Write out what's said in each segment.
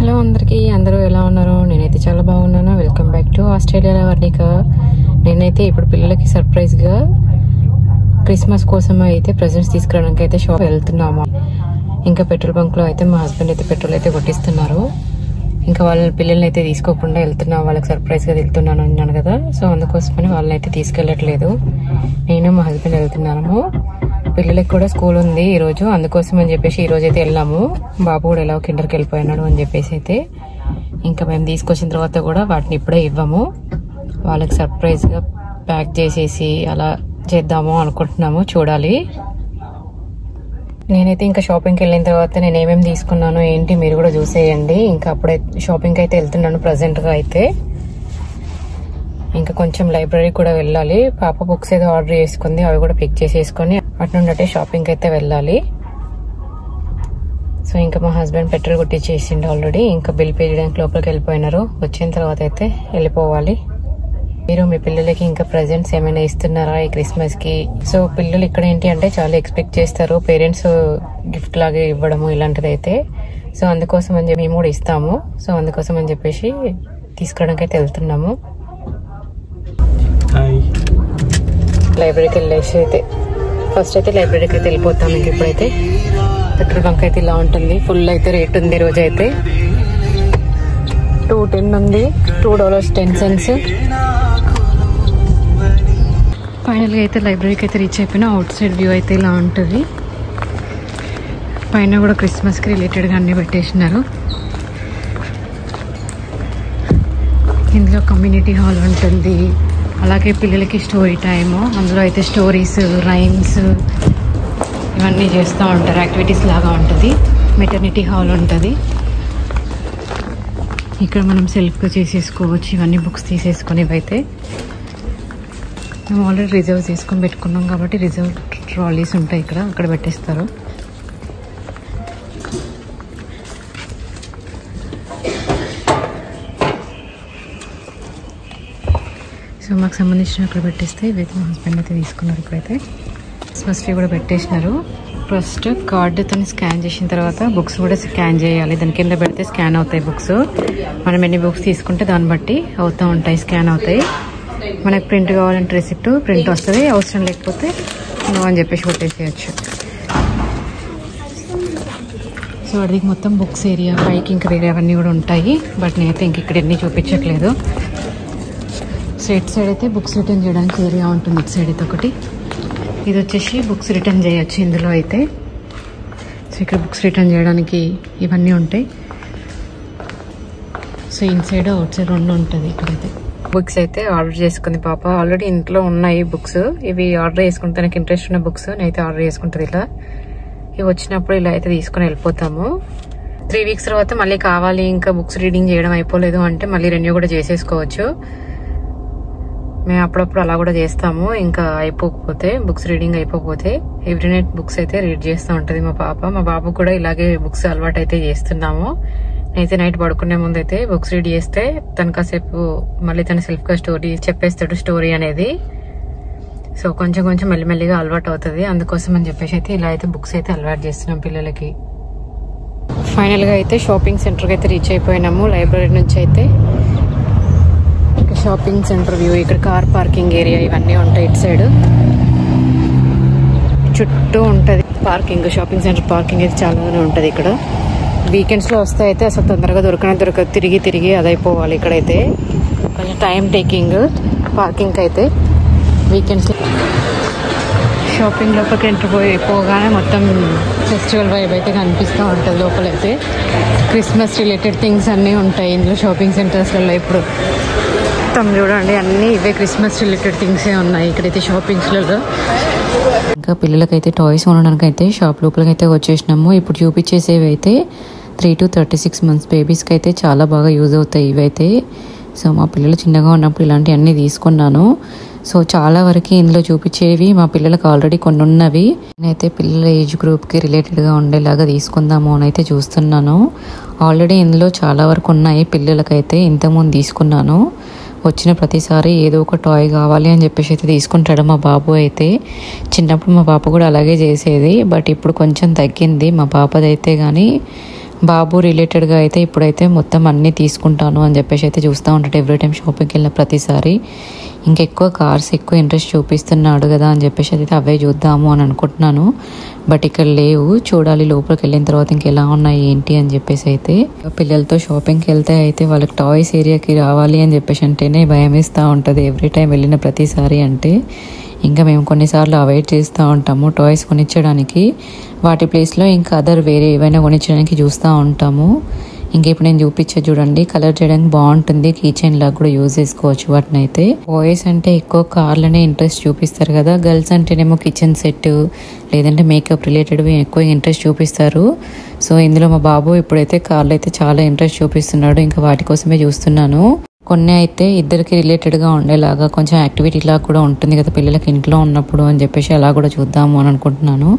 Hello అందరూ ఎలా ఉన్నారు? నేనైతే చాలా బాగున్నాను. Welcome back to Australia Varnika. నేనైతే ఇప్పుడు పిల్లలకి సర్ప్రైజ్గా క్రిస్మస్ కోసం అయితే ప్రెజెంట్స్ తీసుకురావడానికి అయితే షాప్ వెళ్తున్నాము. ఇంకా పెట్రోల్ బంక్లో అయితే మా హస్బెండ్ అయితే పెట్రోల్ అయితే కొట్టిస్తున్నారు. ఇంకా వాళ్ళ పిల్లల్ని అయితే తీసుకోకుండా వెళ్తున్నాం, వాళ్ళకి సర్ప్రైజ్గా వెళ్తున్నాను అన్నాను కదా. సో అందుకోసమని వాళ్ళని అయితే తీసుకెళ్ళట్లేదు, నేను మా హస్బెండ్ వెళ్తున్నాము. పిల్లలకి కూడా స్కూల్ ఉంది ఈరోజు, అందుకోసం అని చెప్పేసి ఈరోజు అయితే వెళ్ళాము. బాబు కూడా ఎలా కిండర్కి వెళ్ళిపోయినాడు అని చెప్పేసి అయితే ఇంకా మేము తీసుకొచ్చిన తర్వాత కూడా వాటిని ఇప్పుడే ఇవ్వము, వాళ్ళకి సర్ప్రైజ్గా ప్యాక్ చేసేసి అలా చేద్దాము అనుకుంటున్నాము. చూడాలి. నేనైతే ఇంకా షాపింగ్కి వెళ్ళిన తర్వాత నేను ఏమేమి తీసుకున్నాను ఏంటి మీరు కూడా చూసేయండి. ఇంకా అప్పుడే షాపింగ్కి అయితే వెళ్తున్నాను ప్రజెంట్గా అయితే. ఇంకా కొంచెం లైబ్రరీ కూడా వెళ్ళాలి. పాప బుక్స్ ఏదో ఆర్డర్ చేసుకుంది, అవి కూడా పిక్ చేసేసుకొని అటు నుండి షాపింగ్కి అయితే వెళ్ళాలి. సో ఇంకా మా హస్బెండ్ పెట్రోల్ కొట్టించేసిండు ఆల్రెడీ. ఇంకా బిల్ పే చేయడానికి లోపలికి వెళ్ళిపోయినారు. వచ్చిన తర్వాత అయితే వెళ్ళిపోవాలి. మీరు మీ పిల్లలకి ఇంకా ప్రెజెంట్స్ ఏమైనా ఇస్తున్నారా ఈ క్రిస్మస్ కి? సో పిల్లలు ఇక్కడ ఏంటి అంటే చాలా ఎక్స్పెక్ట్ చేస్తారు, పేరెంట్స్ గిఫ్ట్ లాగా ఇవ్వడము ఇలాంటిది అయితే. సో అందుకోసం అని చెప్పి మేము కూడా ఇస్తాము. సో అందుకోసం అని చెప్పేసి తీసుకోవడానికి అయితే వెళ్తున్నాము. లైబ్రరీకి వెళ్ళేసి అయితే ఫస్ట్ అయితే లైబ్రరీకి అయితే వెళ్ళిపోతాము. ఇంక ఇప్పుడైతే పెట్రోల్ బంక్ అయితే ఇలా ఉంటుంది. ఫుల్ అయితే రేట్ ఉంది రోజు అయితే. $2.10 ఉంది, $2.10. ఫైనల్గా అయితే లైబ్రరీకి అయితే రీచ్ అయిపోయినా. అవుట్ సైడ్ వ్యూ అయితే ఇలా ఉంటుంది. పైన కూడా క్రిస్మస్కి రిలేటెడ్గా అన్నీ పెట్టేసినారు. ఇందులో కమ్యూనిటీ హాల్ ఉంటుంది, అలాగే పిల్లలకి స్టోరీ టైము, అందులో అయితే స్టోరీస్, రైమ్స్ ఇవన్నీ చేస్తూ ఉంటారు, యాక్టివిటీస్ లాగా ఉంటుంది. మెటర్నిటీ హాల్ ఉంటుంది. ఇక్కడ మనం సెల్ఫ్గా చేసేసుకోవచ్చు. ఇవన్నీ బుక్స్ తీసేసుకొని ఇవైతే మేము ఆల్రెడీ రిజర్వ్ చేసుకొని పెట్టుకున్నాం కాబట్టి రిజర్వ్ ట్రాలీస్ ఉంటాయి ఇక్కడ, అక్కడ పెట్టేస్తారు. సో మాకు సంబంధించిన అక్కడ పెట్టేస్తే ఇవైతే మా హస్బెండ్ అయితే తీసుకున్నారు. ఇక్కడైతే క్రిస్మస్ ట్రీ కూడా పెట్టేసినారు. ఫస్ట్ కార్డుతో స్కాన్ చేసిన తర్వాత బుక్స్ కూడా స్కాన్ చేయాలి. దాని కింద పెడితే స్కాన్ అవుతాయి బుక్స్. మనం ఎన్ని బుక్స్ తీసుకుంటే దాన్ని బట్టి అవుతూ ఉంటాయి, స్కాన్ అవుతాయి. మనకు ప్రింట్ కావాలంటే రిసిప్ట్ ప్రింట్ వస్తుంది, అవసరం లేకపోతే నో అని చెప్పేసి కొట్టేసేయచ్చు. సో అడిగి మొత్తం బుక్స్ ఏరియా, పైకి ఇంకా వేరే అవన్నీ కూడా ఉంటాయి. బట్ నేనైతే ఇంక ఇక్కడ ఎన్ని చూపించట్లేదు. సో ఇటు సైడ్ అయితే బుక్స్ రిటర్న్ చేయడానికి ఏరియా ఉంటుంది. ఇటు సైడ్ అయితే ఒకటి, ఇది వచ్చేసి బుక్స్ రిటర్న్ చేయొచ్చు ఇందులో అయితే. సో ఇక్కడ బుక్స్ రిటర్న్ చేయడానికి ఇవన్నీ ఉంటాయి. సో ఇన్సైడ్ అవుట్ సైడ్ రెండు ఉంటుంది. ఇక్కడైతే బుక్స్ అయితే ఆర్డర్ చేసుకుంది పాప. ఆల్రెడీ ఇంట్లో ఉన్నాయి బుక్స్. ఇవి ఆర్డర్ చేసుకుంటే తనకి ఇంట్రెస్ట్ ఉన్న బుక్స్ నేనైతే ఆర్డర్ చేసుకుంటుంది. ఇలా ఇవి వచ్చినప్పుడు ఇలా అయితే తీసుకొని వెళ్ళిపోతాము. 3 weeks తర్వాత మళ్ళీ కావాలి, ఇంకా బుక్స్ రీడింగ్ చేయడం అయిపోలేదు అంటే మళ్ళీ రెన్యూ కూడా చేసేసుకోవచ్చు. మేము అప్పుడప్పుడు అలా కూడా చేస్తాము. ఇంకా అయిపోకపోతే, బుక్స్ రీడింగ్ అయిపోకపోతే ఎవ్రీ నైట్ బుక్స్ అయితే రీడ్ చేస్తూ ఉంటుంది మా పాప. మా బాబు కూడా ఇలాగే బుక్స్ అలవాటు అయితే చేస్తున్నాము. నేనైతే నైట్ పడుకునే ముందు అయితే బుక్స్ రీడ్ చేస్తే తను కాసేపు మళ్ళీ తన సెల్ఫ్గా స్టోరీ చెప్పేస్తాడు, స్టోరీ అనేది. సో కొంచెం కొంచెం మెల్లిమెల్లిగా అలవాటు అవుతుంది. అందుకోసం అని చెప్పేసి అయితే ఇలా అయితే బుక్స్ అయితే అలవాటు చేస్తున్నాం పిల్లలకి. ఫైనల్గా అయితే షాపింగ్ సెంటర్కి అయితే రీచ్ అయిపోయినాము. లైబ్రరీ నుంచి అయితే షాపింగ్ సెంటర్ వ్యూ, ఇక్కడ కార్ పార్కింగ్ ఏరియా ఇవన్నీ ఉంటాయి. ఇటు సైడ్ చుట్టూ ఉంటుంది పార్కింగ్. షాపింగ్ సెంటర్ పార్కింగ్ అయితే చాలానే ఉంటుంది ఇక్కడ. వీకెండ్స్లో వస్తే అయితే అసలు తొందరగా దొరకదు, తిరిగి అదైపోవాలి. ఇక్కడైతే కొంచెం టైం టేకింగ్ పార్కింగ్ అయితే. వీకెండ్స్లో షాపింగ్ లోపలికి ఎంటర్ పోగానే మొత్తం ఫెస్టివల్ వైబ్ అయితే కనిపిస్తూ ఉంటుంది. లోపలైతే క్రిస్మస్ రిలేటెడ్ థింగ్స్ అన్నీ ఉంటాయి ఇందులో షాపింగ్ సెంటర్స్లలో. ఇప్పుడు మొత్తం చూడండి అన్నీ ఇవే క్రిస్మస్ రిలేటెడ్ థింగ్సే ఉన్నాయి ఇక్కడైతే షాపింగ్స్లలో. ఇంకా పిల్లలకైతే టాయ్స్ కొనడానికి అయితే షాప్ లోపలికి అయితే వచ్చేసినాము. ఇప్పుడు చూపించేసేవి అయితే 3 to 36 months బేబీస్కి అయితే చాలా బాగా యూజ్ అవుతాయి ఇవైతే. సో మా పిల్లలు చిన్నగా ఉన్నప్పుడు ఇలాంటివన్నీ తీసుకున్నాను. సో చాలా వరకు ఇందులో చూపించేవి మా పిల్లలకు ఆల్రెడీ కొన్ని ఉన్నవి. నేనైతే పిల్లల ఏజ్ గ్రూప్కి రిలేటెడ్గా ఉండేలాగా తీసుకుందాము అని అయితే చూస్తున్నాను. ఆల్రెడీ ఇందులో చాలా వరకు ఉన్నాయి పిల్లలకైతే. ఇంతకుముందు తీసుకున్నాను. వచ్చిన ప్రతిసారి ఏదో ఒక టాయ్ కావాలి అని చెప్పేసి అయితే తీసుకుంటాడు మా బాబు అయితే. చిన్నప్పుడు మా పాప కూడా అలాగే చేసేది, బట్ ఇప్పుడు కొంచెం తగ్గింది మా పాపదైతే. కానీ బాబు రిలేటెడ్గా అయితే ఇప్పుడైతే మొత్తం అన్నీ తీసుకుంటాను అని చెప్పేసి అయితే చూస్తూ ఉంటాడు ఎవ్రీ టైం షాపింగ్కి వెళ్ళిన ప్రతిసారి. ఇంకెక్కువ కార్స్ ఎక్కువ ఇంట్రెస్ట్ చూపిస్తున్నాడు కదా అని చెప్పేసి అయితే అవే చూద్దాము అని అనుకుంటున్నాను. బట్ ఇక్కడ లేవు, చూడాలి లోపలికి వెళ్ళిన తర్వాత ఇంకెలా ఉన్నాయి ఏంటి అని చెప్పేసి. అయితే పిల్లలతో షాపింగ్కి వెళ్తే అయితే వాళ్ళకి టాయ్స్ ఏరియాకి రావాలి అని చెప్పేసి అంటేనే భయం వేస్తూ ఉంటుంది ఎవ్రీ టైం వెళ్ళిన ప్రతిసారి. అంటే ఇంకా మేము కొన్నిసార్లు అవాయిడ్ చేస్తూ ఉంటాము టాయ్స్ కొనిచ్చడానికి. వాటి ప్లేస్లో ఇంకా అదర్ వేరే ఏవైనా కొనిచ్చడానికి చూస్తూ ఉంటాము. ఇంక ఇప్పుడు నేను చూపించే చూడండి, కలర్ చేయడానికి బాగుంటుంది, కీ చైన్ లాగా కూడా యూజ్ చేసుకోవచ్చు వాటిని. అయితే బాయ్స్ అంటే ఎక్కువ కార్లనే ఇంట్రెస్ట్ చూపిస్తారు కదా, గర్ల్స్ అంటేనేమో కిచెన్ సెట్ లేదంటే మేకప్ రిలేటెడ్వి ఎక్కువ ఇంట్రెస్ట్ చూపిస్తారు. సో ఇందులో మా బాబు ఇప్పుడైతే కార్లు అయితే చాలా ఇంట్రెస్ట్ చూపిస్తున్నాడు, ఇంకా వాటి కోసమే చూస్తున్నాను. కొన్ని అయితే ఇద్దరికి రిలేటెడ్గా ఉండేలాగా కొంచెం యాక్టివిటీ లాగా కూడా ఉంటుంది కదా పిల్లలకి ఇంట్లో ఉన్నప్పుడు అని చెప్పేసి అలా కూడా చూద్దాము అని అనుకుంటున్నాను.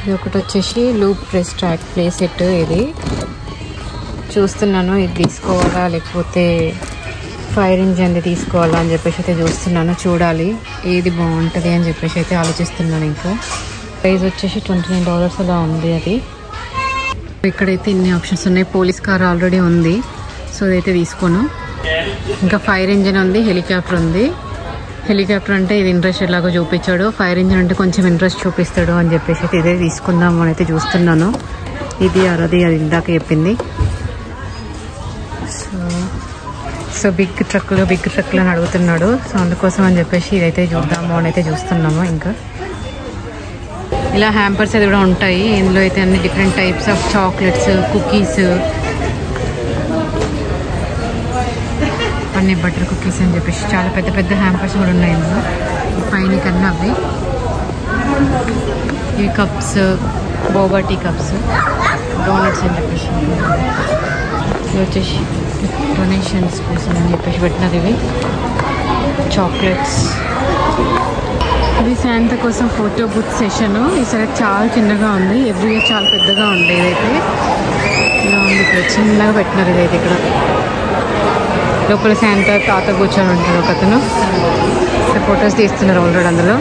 ఇది ఒకటి వచ్చేసి loop press track play set. ఇది చూస్తున్నాను, ఇది తీసుకోవాలా లేకపోతే ఫైర్ ఇంజన్ది తీసుకోవాలా అని చెప్పేసి అయితే చూస్తున్నాను. చూడాలి ఏది బాగుంటుంది అని చెప్పేసి అయితే ఆలోచిస్తున్నాను. ఇంకా ప్రైస్ వచ్చేసి $29 అలా ఉంది. అది ఇక్కడైతే ఇన్ని ఆప్షన్స్ ఉన్నాయి. పోలీస్ కార్ ఆల్రెడీ ఉంది, సో ఇదైతే తీసుకోను. ఇంకా ఫైర్ ఇంజిన్ ఉంది, హెలికాప్టర్ ఉంది. హెలికాప్టర్ అంటే ఇది ఇంట్రెస్ట్ ఎలాగో చూపించాడు, ఫైర్ ఇంజిన్ అంటే కొంచెం ఇంట్రెస్ట్ చూపిస్తాడు అని చెప్పేసి అయితే ఇదే తీసుకుందాము అని అయితే చూస్తున్నాను. ఇది అది ఇందాక చెప్పింది. సో బిగ్ ట్రక్లు అని అడుగుతున్నాడు, సో అందుకోసం అని చెప్పేసి ఇదైతే చూద్దాము అని అయితే చూస్తున్నాము. ఇంకా ఇలా హ్యాంపర్స్ అది కూడా ఉంటాయి. ఇందులో అయితే అన్ని different types of chocolates, cookies, అన్ని బటర్ కుకీస్ అని చెప్పేసి చాలా పెద్ద పెద్ద హ్యాంపర్స్ కూడా ఉన్నాయి ఇందులో. పైన కన్నా అవి ఇవి cups, boba tea cups, donuts అని చెప్పేసి. ఇవి వచ్చేసి డొనేషన్స్ కోసం అని చెప్పేసి పెట్టినారు. ఇవి చాక్లెట్స్. ఇది శాంతా కోసం ఫోటో బూత్ సెషన్. ఈసారి చాలా చిన్నగా ఉంది, ఎవ్రీ ఇయర్ చాలా పెద్దగా ఉంది. ఇదైతే ఇలా ఉంది, ఇక్కడ చిన్నగా పెట్టినారు. ఇదైతే ఇక్కడ లోపల శాంతా తాత కూర్చొని ఉంటారు, ఒక అతను ఫొటోస్ తీస్తున్నారు ఆల్రెడీ అందులో.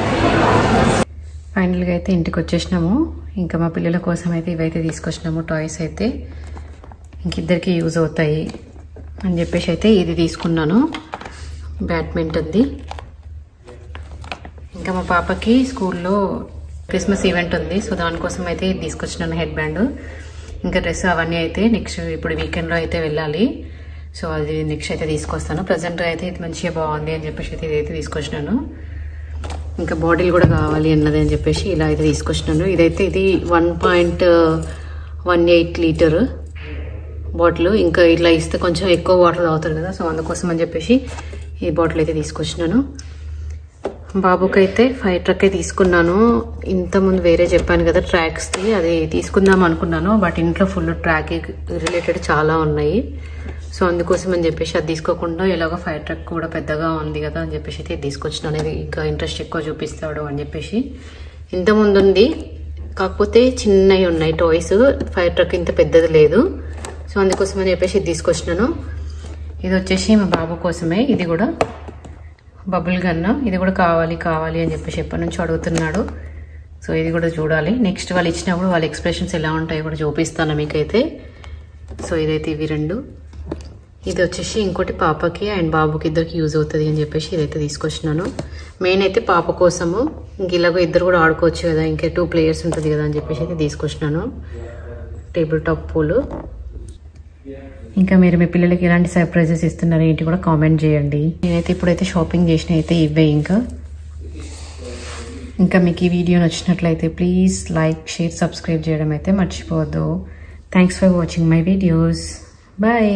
ఫైనల్గా అయితే ఇంటికి వచ్చేసినాము. ఇంకా మా పిల్లల కోసం అయితే ఇవైతే తీసుకొచ్చినాము టాయ్స్. అయితే ఇంకిద్దరికి యూజ్ అవుతాయి అని చెప్పేసి అయితే ఇది తీసుకున్నాను, బ్యాడ్మింటన్ది. ఇంకా మా పాపకి స్కూల్లో క్రిస్మస్ ఈవెంట్ ఉంది, సో దానికోసం అయితే ఇది తీసుకొచ్చినాను, హెడ్ బ్యాండ్. ఇంకా డ్రెస్ అవన్నీ అయితే నెక్స్ట్ ఇప్పుడు వీకెండ్లో అయితే వెళ్ళాలి, సో అది నెక్స్ట్ అయితే తీసుకొస్తాను. ప్రజెంట్గా అయితే ఇది మంచిగా బాగుంది అని చెప్పేసి అయితే ఇదైతే తీసుకొచ్చినాను. ఇంకా బాటిల్ కూడా కావాలి అన్నది అని చెప్పేసి ఇలా అయితే తీసుకొచ్చినాను. ఇదైతే ఇది 1.18 లీటర్ బాటిల్. ఇంకా ఇట్లా ఇస్తే కొంచెం ఎక్కువ వాటర్ తాగుతారు కదా, సో అందుకోసం అని చెప్పేసి ఈ బాటిల్ అయితే తీసుకొచ్చినాను. బాబుకి అయితే ఫైర్ ట్రక్ తీసుకున్నాను. ఇంతకుముందు వేరే చెప్పాను కదా ట్రాక్స్ది, అది తీసుకుందాం అనుకున్నాను. బట్ ఇంట్లో ఫుల్ ట్రాక్ రిలేటెడ్ చాలా ఉన్నాయి, సో అందుకోసం అని చెప్పేసి అది తీసుకోకుండా ఎలాగో ఫైర్ ట్రక్ కూడా పెద్దగా ఉంది కదా అని చెప్పేసి అయితే తీసుకొచ్చినాను. ఇది ఇంకా ఇంట్రెస్ట్ ఎక్కువ చూపిస్తాడు అని చెప్పేసి. ఇంతకుముందు ఉంది, కాకపోతే చిన్నవి ఉన్నాయి టాయ్స్, ఫైర్ ట్రక్ ఇంత పెద్దది లేదు, సో అందుకోసం అని చెప్పేసి ఇది తీసుకొచ్చినాను. ఇది వచ్చేసి మా బాబు కోసమే. ఇది కూడా బబుల్ గన్, ఇది కూడా కావాలి అని చెప్పేసి ఎప్పటి నుంచో అడుగుతున్నాడు. సో ఇది కూడా చూడాలి, నెక్స్ట్ వాళ్ళు ఇచ్చినప్పుడు వాళ్ళ ఎక్స్ప్రెషన్స్ ఎలా ఉంటాయో కూడా చూపిస్తాను మీకైతే. సో ఇదైతే ఇవి రెండు. ఇది వచ్చేసి ఇంకోటి పాపకి అండ్ బాబుకి ఇద్దరికి యూజ్ అవుతుంది అని చెప్పేసి ఇదైతే తీసుకొచ్చినాను. మెయిన్ అయితే పాప కోసము, ఇంక ఇలాగో ఇద్దరు కూడా ఆడుకోవచ్చు కదా, ఇంకా 2 players ఉంటుంది కదా అని చెప్పేసి అయితే తీసుకొచ్చినాను. టేబుల్ టాప్ పూలు. ఇంకా మీరు మీ పిల్లలకి ఎలాంటి సర్ప్రైజెస్ ఇస్తున్నారు ఏంటి కూడా కామెంట్ చేయండి. నేనైతే ఇప్పుడైతే షాపింగ్ చేసిన అయితే ఇవే. ఇంకా మీకు ఈ వీడియో నచ్చినట్లయితే ప్లీజ్ లైక్, షేర్, సబ్స్క్రైబ్ చేయడం అయితే మర్చిపోవద్దు. Thanks for watching my videos. Bye.